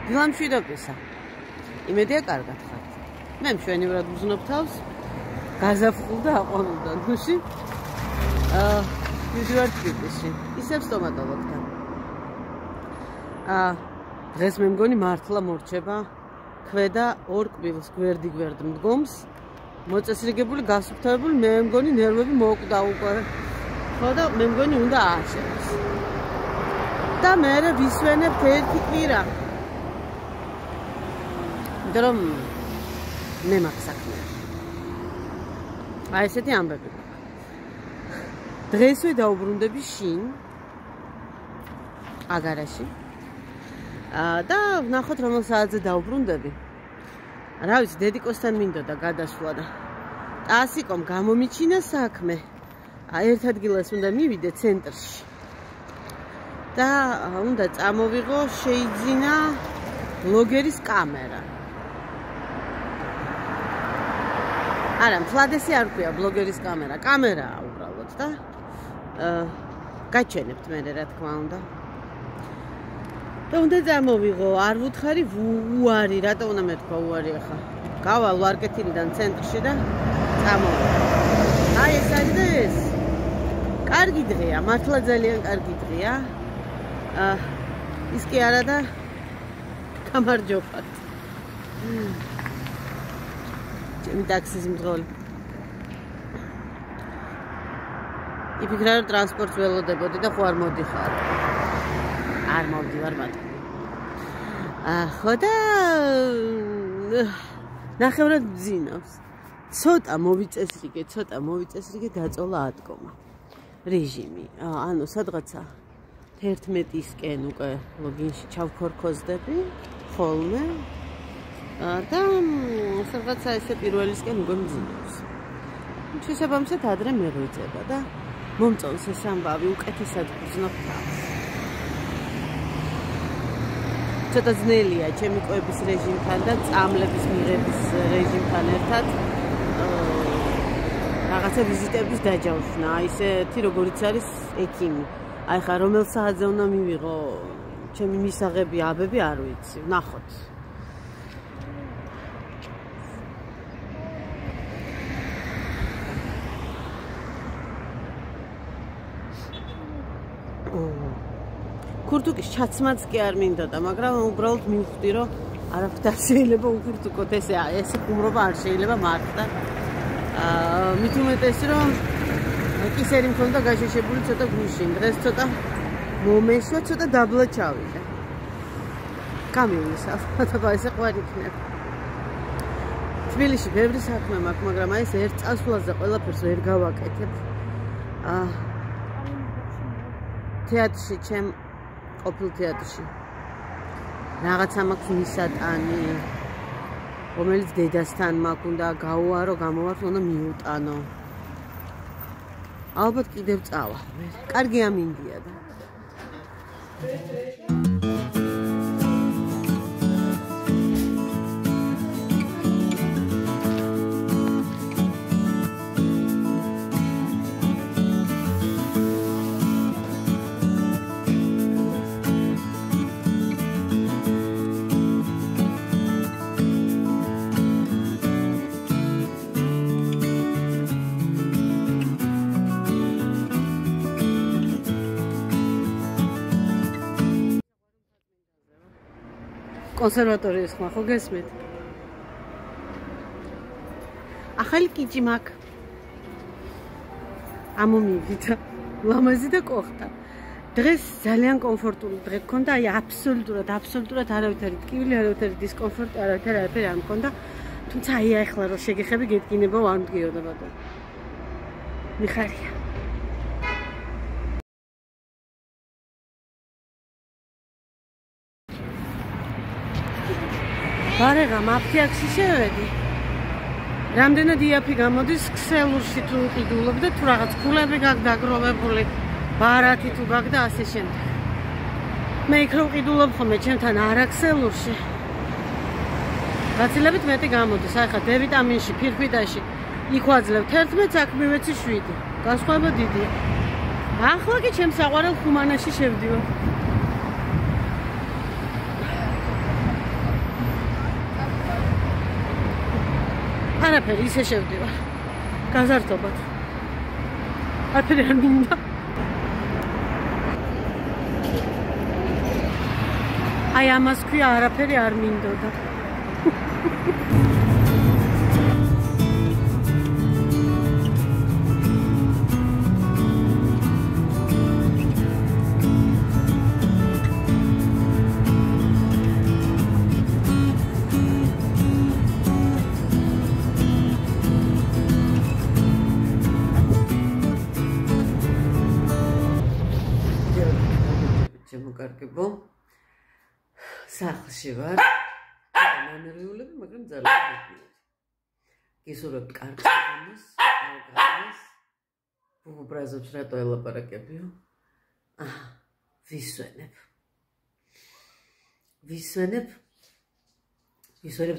დილამ შვიდობისა. იმედია კარგად ხართ. მე მშვენივრად ვზნობ თავს. გაზაფხულდა აყვანილდა ნუში. მივდივარ თბილისში. ისევ სტომატოლოგთან. დღეს მე მგონი მართლა მორჩება ქვედა ორ კბილს გვერდი მდგომს. მოწესრიგებული, გასუფთავებული, მე მგონი ნერვები მოკვდა უკვე. ხო და მე მგონი უნდა ააშენოს. და მე ვისვენებთ ერთი კვირა. რომ მე მაქვს საქმე. აი ესეთი ამბები. დღესვე დაუბრუნდები შინ აგარაში. და ვნახოთ რომელ საათზე დაუბრუნდები. რა ვიცი, დედიკოსთან მინდოდა გადასვლა და ტასიკომ გამომიჩინა საქმე. ერთ ადგილას უნდა მივიდე ცენტრში. და უნდა წამოვიღო შეიძინა ბლოგერის კამერა. არა, ფლადესი არ ქვია ბლოგერის კამერა, კამერაა უბრალოდ და გაჩვენებთ მე რა თქმა უნდა. და უნდა წამოვიღო, არ ვუთხარი უარი, რატო უნდა მეთქვა უარი ახლა. გავალ ვარკეთილიდან ცენტრში და წამოვიღო. აი ეს არის და ეს. კარგი დღეა, მართლა ძალიან კარგი დღეა. ის კი არა და გამარჯობათ. ჩემი ტაქსის მძღოლი. იფიქრა რომ ტრანსპორტს ველოდებოდი და ხო არ მოდიხარ. არ მოვდივარ მათი. ხო და ნახევრად ბძინავს. ცოტა მოვიწესრიგე დაწოლა ატკომა. რეჟიმი. ანუ სადღაცა 11-ისკენ უკვე ლოგინში ჩავქორქოზდები ხოლმე. და სადღაცა ესე პირველისკენ უკვე მძინავს. შესაბამისად ადრე მე ვეძება და მომწონს ეს ამბავი, უკეთესად გრძნობ თავს. ცოტა ძნელია ჩემი კვების რეჟიმთან და წამლების მიღების რეჟიმთან ერთად რაღაცა ვიზიტების დაჯავშნა. აი ესეთი როგორიც არის ექიმი. აი ხა რომელ საათზე უნდა მივიღო ჩემი მისაღები აბები არ ვიცი. ნახოთ. ქურთუკის ჩაცმაც კი არ მინდოდა, მაგრამ უბრალოდ მივხვდი, რომ არაფრით არ შეიძლება უქურთუკოთ, ეს ხუმრობა არ შეიძლება მართლა. მით უმეტეს, რომ კისერი მქონდა გაშეშებული ცოტა გუშინ, დღეს ცოტა მომეშვა, ცოტა დაბლა ჩავიდა. გამივისა, ალბათ ესე ყვარ იქნება. თბილისში ბევრი საქმე მაქვს, მაგრამ აი ეს ერთ წასვლაზე ყველაფერს ვერ გავაკეთებ. თეატრში ყოფილ თეატრში რაღაცა მაქვს მისატანი, რომელიც დედასთან მაქვს, უნდა გავუარო, გამოვარდო, უნდა მიუტანო. ალბათ კიდევ წავა. კარგი ამინდია და კონსერვატორიის ხმა ხო გესმით? ახალი კიჭი მაქვს. ამომივიდა, ლამაზი და კოხტა. დღეს ძალიან კომფორტული დღე გქონდა, აი აბსოლუტურად არავითარი ტკივილი, არავითარი დისკომფორტი, არავითარი არ მქონდა. თუმცა აი ახლა რომ შეგეხები გეტკინება არ მდგიოდა ბატონო. მიხარია. ბარეგა აფთიაქში შევედი. რამდენად იაფი გამოდის ქსელურში თუ ყიდულობ და თუ რაღაც ქულები გაქვს დაგროვებული, ბარათი თუ გაქვს და ასე შემდეგ. მე იქ რომ ყიდულობ ხოლმე ჩემთან არა ქსელურში. გაცილებით მეტი გამოდის. აი ხა D ვიტამინში, ფირფიტაში იქ ვაძლევ 11, აქ მივეცი 7. განსხვავება დიდია. ახლა კი ჩემს საყვარელ ხუმანაში შევდივარ. არაფერი, ისე შევდივარ. გაზარდობად. არაფერი არ მინდა. აი ამას ქვია არაფერი არ მინდოდა. შემოკარგებო სახლში ვარ ანერვიულები მაგრამ ძალიან მოგიერი გისურვებთ კარგ საღამოს აღგზავნას უბრალოდ რატო ელაპარაკებიო ვისვენებთ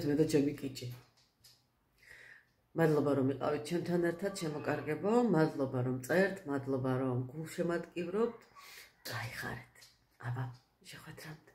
მე და ჩემი კიჭი მადლობა რომ იყავით ჩემთან ერთად შემოკარგებო მადლობა რომ წერთ მადლობა რომ გულშემატკივრობთ გაიხარეთ აბა შეხვედრამდე